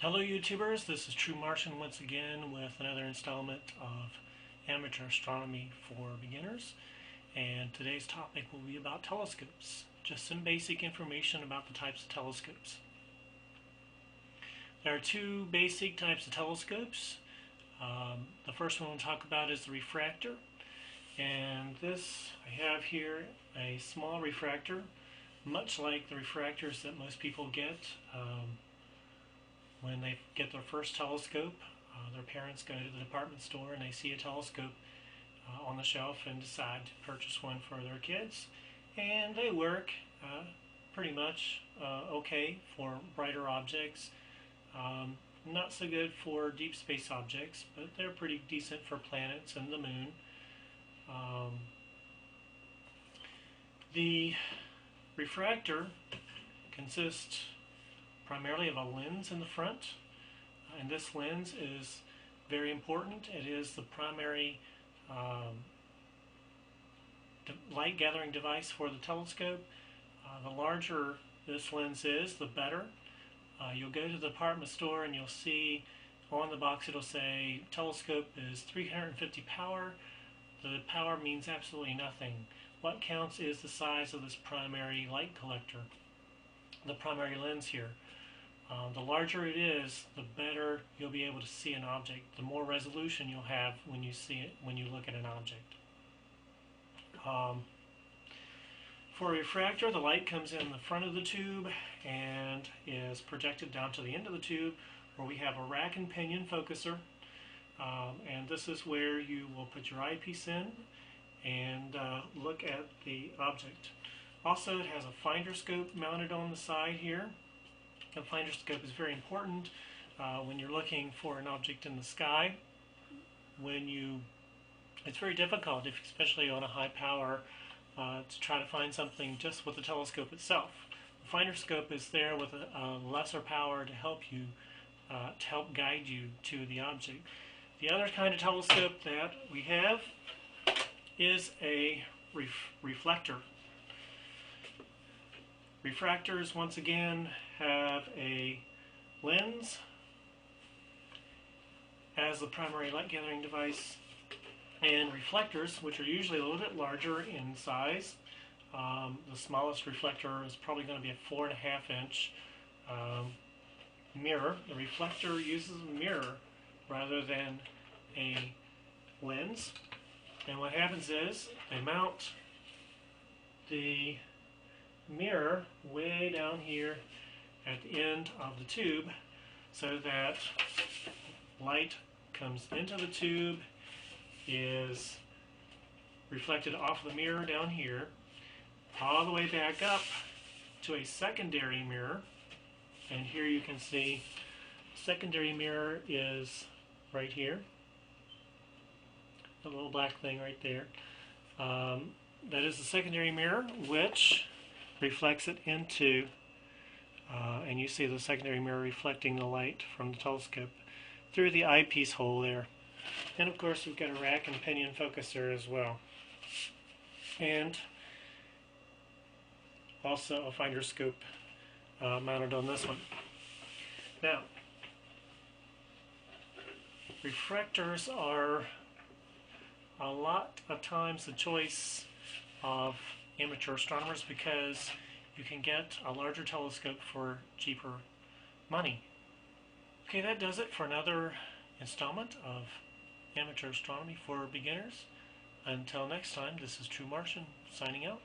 Hello YouTubers, this is True Martian once again with another installment of Amateur Astronomy for Beginners, and today's topic will be about telescopes. Just some basic information about the types of telescopes. There are two basic types of telescopes. The first one we'll talk about is the refractor, and this I have here a small refractor, much like the refractors that most people get. When they get their first telescope, their parents go to the department store and they see a telescope on the shelf and decide to purchase one for their kids. And they work pretty much okay for brighter objects. Not so good for deep space objects, but they're pretty decent for planets and the moon. The refractor consists primarily of a lens in the front, and this lens is very important. It is the primary light gathering device for the telescope. The larger this lens is, the better. You'll go to the department store and you'll see on the box it'll say telescope is 350 power. The power means absolutely nothing. What counts is the size of this primary light collector, the primary lens here. The larger it is, the better you'll be able to see an object. The more resolution you'll have when you see it, when you look at an object. For a refractor, the light comes in the front of the tube and is projected down to the end of the tube, where we have a rack and pinion focuser. And this is where you will put your eyepiece in and look at the object. Also, it has a finder scope mounted on the side here. The finder scope is very important when you're looking for an object in the sky. It's very difficult, especially on a high power, to try to find something just with the telescope itself. The finder scope is there with a lesser power to help you, to help guide you to the object. The other kind of telescope that we have is a reflector. Refractors, once again, have a lens as the primary light gathering device, and reflectors, which are usually a little bit larger in size. The smallest reflector is probably going to be a 4.5 inch mirror. The reflector uses a mirror rather than a lens, and what happens is they mount the mirror way down here at the end of the tube so that light comes into the tube, is reflected off the mirror down here, all the way back up to a secondary mirror. And here you can see the secondary mirror is right here, the little black thing right there. That is the secondary mirror, which reflects it into, and you see the secondary mirror reflecting the light from the telescope through the eyepiece hole there. And of course we've got a rack and pinion focuser as well, and also a finder scope mounted on this one. Now, refractors are a lot of times the choice of amateur astronomers because you can get a larger telescope for cheaper money. Okay, that does it for another installment of Amateur Astronomy for Beginners. Until next time, this is True Martian signing out.